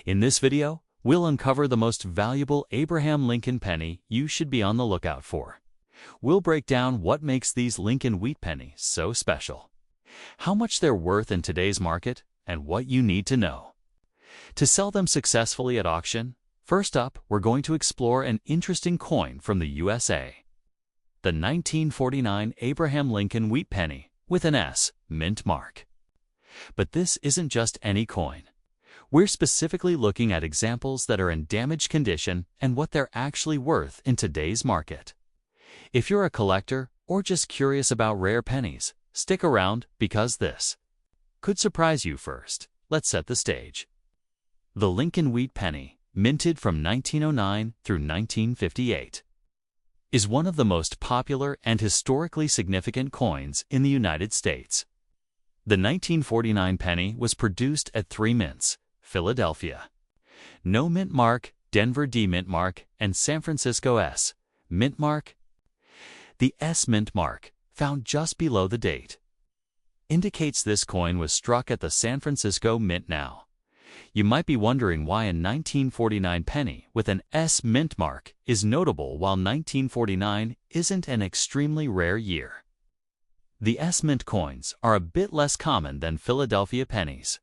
In this video, we'll uncover the most valuable Abraham Lincoln penny you should be on the lookout for. We'll break down what makes these Lincoln wheat pennies so special, how much they're worth in today's market, and what you need to know to sell them successfully at auction. First up, we're going to explore an interesting coin from the USA. The 1949 Abraham Lincoln wheat penny with an S mint mark. But this isn't just any coin. We're specifically looking at examples that are in damaged condition and what they're actually worth in today's market. If you're a collector or just curious about rare pennies, stick around because this could surprise you. First, let's set the stage. The Lincoln wheat penny, minted from 1909 through 1958, is one of the most popular and historically significant coins in the United States. The 1949 penny was produced at 3 mints, Philadelphia, No mint mark, Denver D mint mark, and San Francisco S mint mark. The S mint mark, found just below the date, indicates this coin was struck at the San Francisco Mint. Now, you might be wondering why a 1949 penny with an S mint mark is notable while 1949 isn't an extremely rare year. The S mint coins are a bit less common than Philadelphia pennies.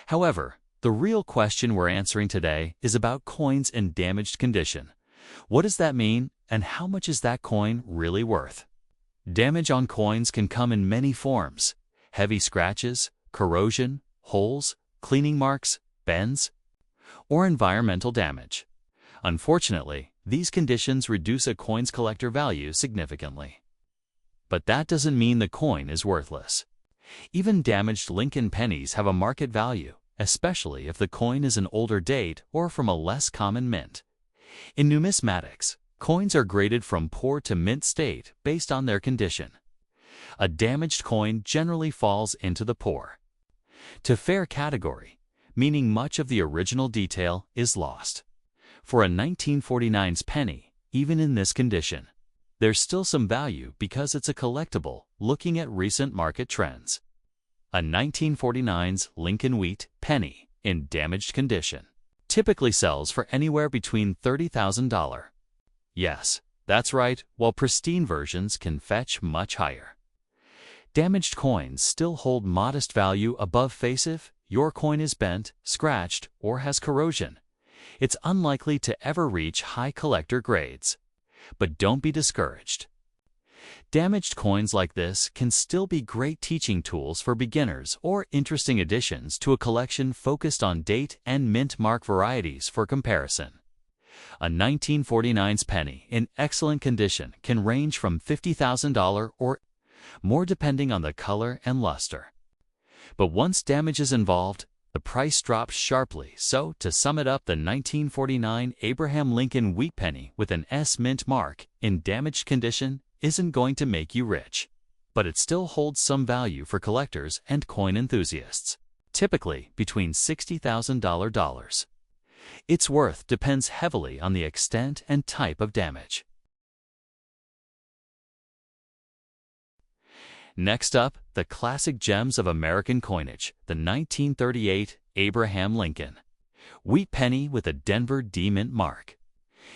However, the real question we're answering today is about coins in damaged condition. What does that mean, and how much is that coin really worth? Damage on coins can come in many forms: heavy scratches, corrosion, holes, cleaning marks, bends, or environmental damage. Unfortunately, these conditions reduce a coin's collector value significantly. But that doesn't mean the coin is worthless. Even damaged Lincoln pennies have a market value, especially if the coin is an older date or from a less common mint. In numismatics, coins are graded from poor to mint state based on their condition. A damaged coin generally falls into the poor to fair category, meaning much of the original detail is lost. For a 1949's penny, even in this condition, there's still some value because it's a collectible. Looking at recent market trends, a 1949's Lincoln wheat penny in damaged condition typically sells for anywhere between $30,000. Yes, that's right, while pristine versions can fetch much higher. Damaged coins still hold modest value above face. If your coin is bent, scratched, or has corrosion, it's unlikely to ever reach high collector grades. But don't be discouraged. Damaged coins like this can still be great teaching tools for beginners or interesting additions to a collection focused on date and mint mark varieties. For comparison, a 1949's penny in excellent condition can range from $50,000 or more depending on the color and luster. But once damage is involved, the price drops sharply. So, to sum it up, the 1949 Abraham Lincoln wheat penny with an S mint mark in damaged condition isn't going to make you rich, but it still holds some value for collectors and coin enthusiasts, typically between $60,000. Its worth depends heavily on the extent and type of damage. Next up, the classic gems of American coinage, the 1938 Abraham Lincoln wheat penny with a Denver D mint mark.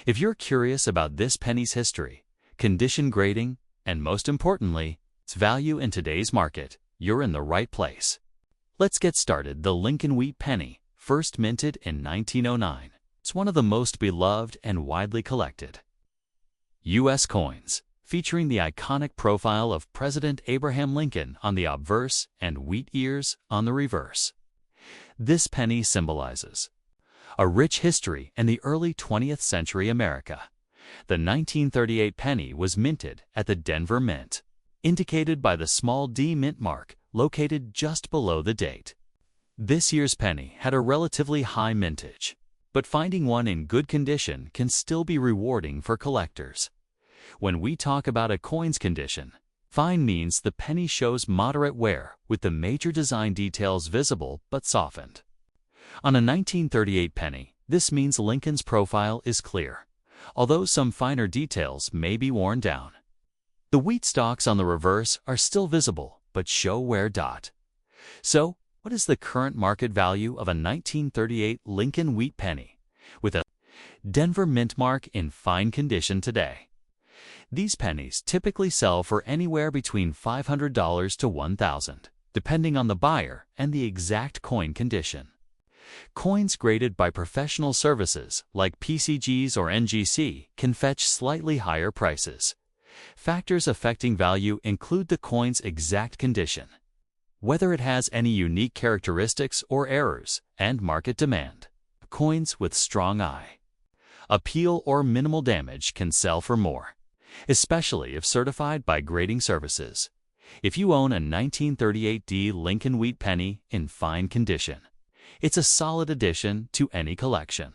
If you're curious about this penny's history, condition grading, and most importantly, its value in today's market, you're in the right place. Let's get started. The Lincoln wheat penny, first minted in 1909. It's one of the most beloved and widely collected U.S. coins, featuring the iconic profile of President Abraham Lincoln on the obverse and wheat ears on the reverse. This penny symbolizes a rich history in the early 20th century America. The 1938 penny was minted at the Denver Mint, indicated by the small D mint mark located just below the date. This year's penny had a relatively high mintage, but finding one in good condition can still be rewarding for collectors. When we talk about a coin's condition, fine means the penny shows moderate wear with the major design details visible but softened. On a 1938 penny, this means Lincoln's profile is clear, although some finer details may be worn down. The wheat stalks on the reverse are still visible but show wear. So, What is the current market value of a 1938 Lincoln Wheat penny with a Denver mint mark in fine condition today? These pennies typically sell for anywhere between $500 to $1,000, depending on the buyer and the exact coin condition. Coins graded by professional services like PCGs or NGC can fetch slightly higher prices. Factors affecting value include the coin's exact condition, whether it has any unique characteristics or errors, and market demand. Coins with strong eye appeal or minimal damage can sell for more, especially if certified by grading services. If you own a 1938 Lincoln Wheat penny in fine condition, it's a solid addition to any collection.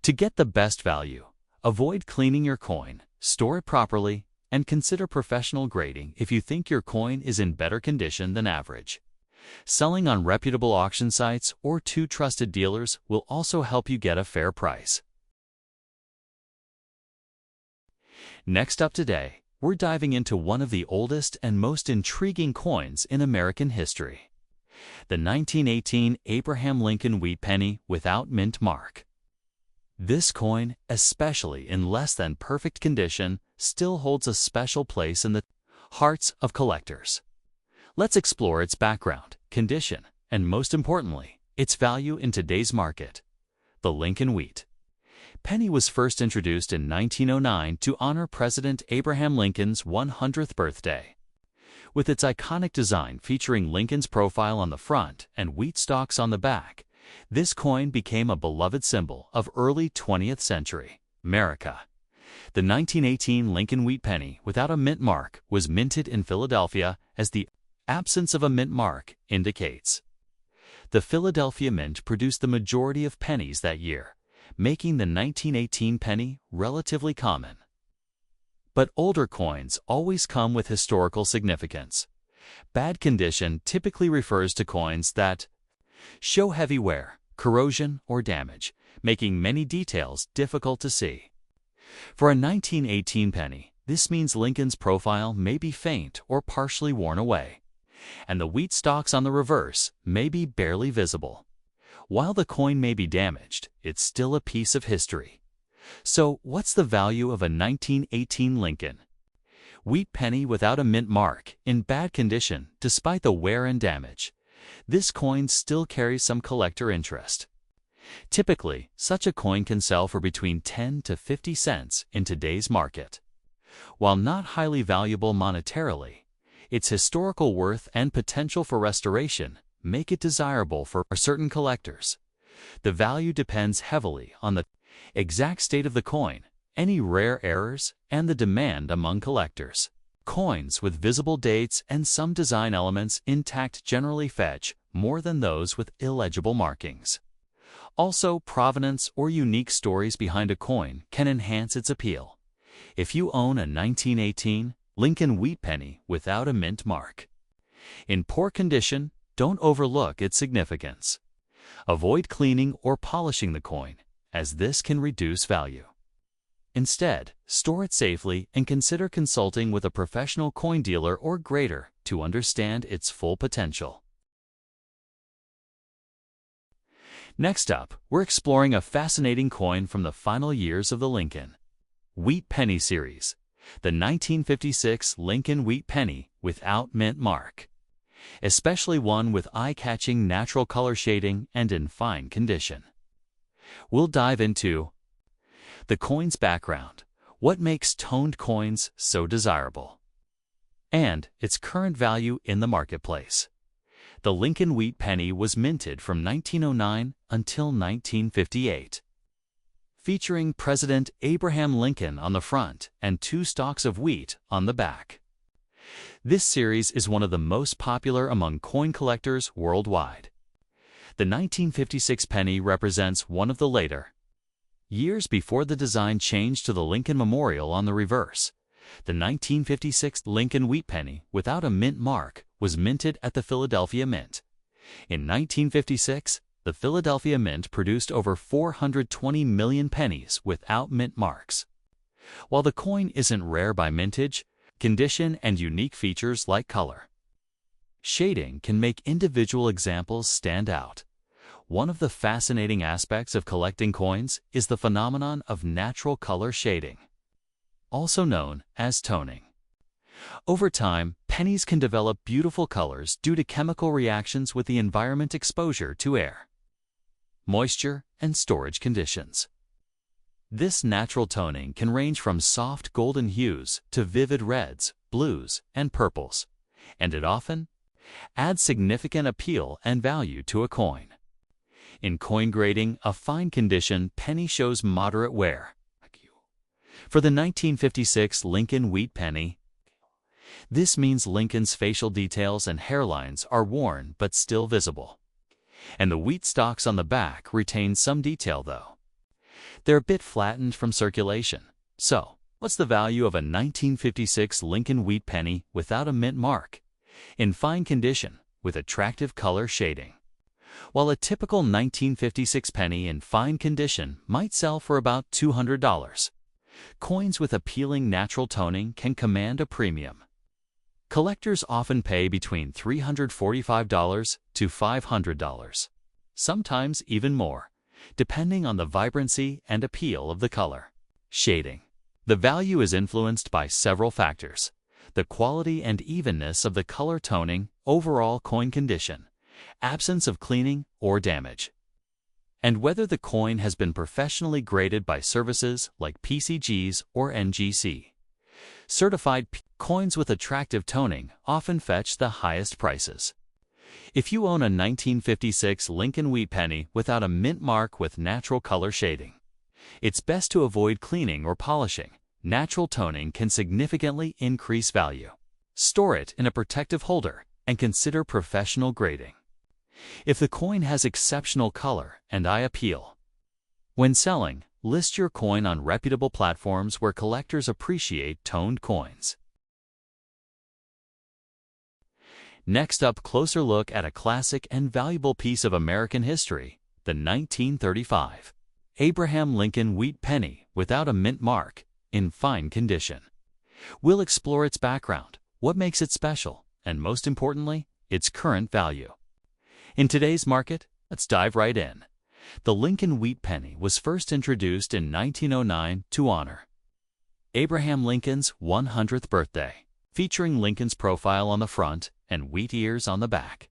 To get the best value, avoid cleaning your coin, store it properly, and consider professional grading if you think your coin is in better condition than average. Selling on reputable auction sites or to trusted dealers will also help you get a fair price. Next up today, we're diving into one of the oldest and most intriguing coins in American history, the 1918 Abraham Lincoln Wheat penny without mint mark. This coin, especially in less than perfect condition, still holds a special place in the hearts of collectors. Let's explore its background, condition, and most importantly, its value in today's market. The Lincoln Wheat penny was first introduced in 1909 to honor President Abraham Lincoln's 100th birthday. With its iconic design featuring Lincoln's profile on the front and wheat stalks on the back, this coin became a beloved symbol of early 20th century America. The 1918 Lincoln Wheat penny without a mint mark was minted in Philadelphia, as the absence of a mint mark indicates. The Philadelphia Mint produced the majority of pennies that year, making the 1918 penny relatively common. But older coins always come with historical significance. Bad condition typically refers to coins that show heavy wear, corrosion, or damage, making many details difficult to see. For a 1918 penny, this means Lincoln's profile may be faint or partially worn away, and the wheat stalks on the reverse may be barely visible. While the coin may be damaged, it's still a piece of history. So, what's the value of a 1918 Lincoln Wheat penny without a mint mark, in bad condition despite the wear and damage? This coin still carries some collector interest. Typically, such a coin can sell for between 10 to 50 cents in today's market. While not highly valuable monetarily, its historical worth and potential for restoration make it desirable for certain collectors. The value depends heavily on the exact state of the coin, any rare errors, and the demand among collectors. Coins with visible dates and some design elements intact generally fetch more than those with illegible markings. Also, provenance or unique stories behind a coin can enhance its appeal. If you own a 1918 Lincoln Wheat penny without a mint mark in poor condition, don't overlook its significance. Avoid cleaning or polishing the coin, as this can reduce value. Instead, store it safely and consider consulting with a professional coin dealer or grader to understand its full potential. Next up, we're exploring a fascinating coin from the final years of the Lincoln Wheat penny series, the 1956 Lincoln Wheat penny without mint mark, especially one with eye-catching natural color shading and in fine condition. We'll dive into the coin's background, what makes toned coins so desirable, and its current value in the marketplace. The Lincoln Wheat penny was minted from 1909 until 1958, featuring President Abraham Lincoln on the front and 2 stalks of wheat on the back. This series is one of the most popular among coin collectors worldwide. The 1956 penny represents one of the later years before the design changed to the Lincoln Memorial on the reverse. The 1956 Lincoln Wheat penny without a mint mark was minted at the Philadelphia Mint. In 1956, the Philadelphia Mint produced over 420 million pennies without mint marks. While the coin isn't rare by mintage, condition, and unique features like color, Shading can make individual examples stand out. One of the fascinating aspects of collecting coins is the phenomenon of natural color shading, also known as toning. Over time, pennies can develop beautiful colors due to chemical reactions with the environment, exposure to air, moisture, and storage conditions. This natural toning can range from soft golden hues to vivid reds, blues, and purples, and it often adds significant appeal and value to a coin. In coin grading, a fine condition penny shows moderate wear. For the 1956 Lincoln Wheat Penny, this means Lincoln's facial details and hairlines are worn but still visible, and the wheat stalks on the back retain some detail though. They're a bit flattened from circulation. So, what's the value of a 1956 Lincoln Wheat Penny without a mint mark, in fine condition, with attractive color shading? While a typical 1956 penny in fine condition might sell for about $200, coins with appealing natural toning can command a premium. Collectors often pay between $345 to $500, sometimes even more, depending on the vibrancy and appeal of the color. Shading. The value is influenced by several factors: the quality and evenness of the color toning, overall coin condition, absence of cleaning or damage, and whether the coin has been professionally graded by services like PCGs or NGC. Certified coins with attractive toning often fetch the highest prices. If you own a 1956 Lincoln Wheat Penny without a mint mark with natural color shading, it's best to avoid cleaning or polishing. Natural toning can significantly increase value. Store it in a protective holder and consider professional grading. If the coin has exceptional color and eye appeal, when selling, list your coin on reputable platforms where collectors appreciate toned coins. Next up, closer look at a classic and valuable piece of American history, the 1935 Abraham Lincoln Wheat Penny without a mint mark, in fine condition. We'll explore its background, what makes it special, and most importantly, its current value. In today's market, let's dive right in. The Lincoln Wheat Penny was first introduced in 1909 to honor Abraham Lincoln's 100th birthday, featuring Lincoln's profile on the front and wheat ears on the back.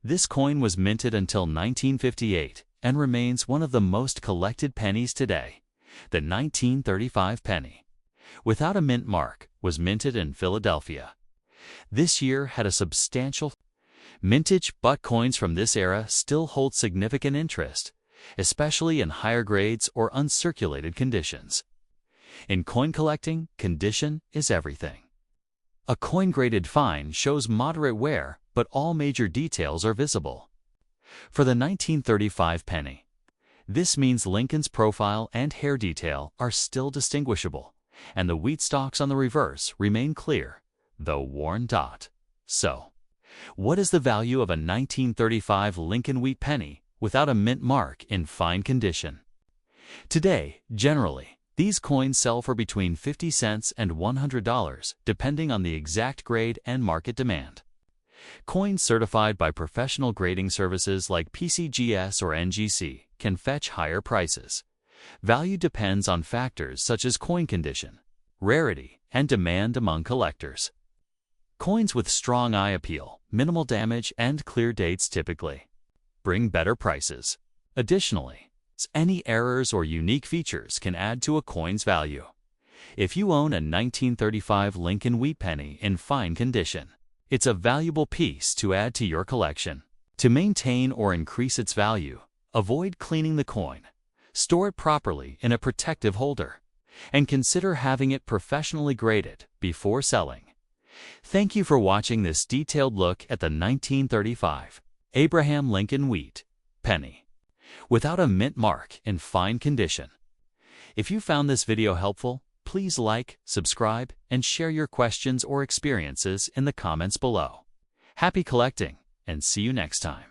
This coin was minted until 1958 and remains one of the most collected pennies today. The 1935 penny, without a mint mark, was minted in Philadelphia. This year had a substantial mintage, but coins from this era still hold significant interest, especially in higher grades or uncirculated conditions. In coin collecting, condition is everything. A coin graded fine shows moderate wear, but all major details are visible. For the 1935 penny, this means Lincoln's profile and hair detail are still distinguishable, and the wheat stalks on the reverse remain clear, though worn. So, what is the value of a 1935 Lincoln Wheat Penny without a mint mark in fine condition? Today, generally, these coins sell for between 50 cents and $100, depending on the exact grade and market demand. Coins certified by professional grading services like PCGs or NGC can fetch higher prices. Value depends on factors such as coin condition, rarity, and demand among collectors. Coins with strong eye appeal, minimal damage, and clear dates typically bring better prices. Additionally, any errors or unique features can add to a coin's value. If you own a 1935 Lincoln Wheat Penny in fine condition, it's a valuable piece to add to your collection. To maintain or increase its value, avoid cleaning the coin, store it properly in a protective holder, and consider having it professionally graded before selling. Thank you for watching this detailed look at the 1935 Abraham Lincoln Wheat Penny without a mint mark in fine condition. If you found this video helpful, please like, subscribe, and share your questions or experiences in the comments below. Happy collecting, and see you next time.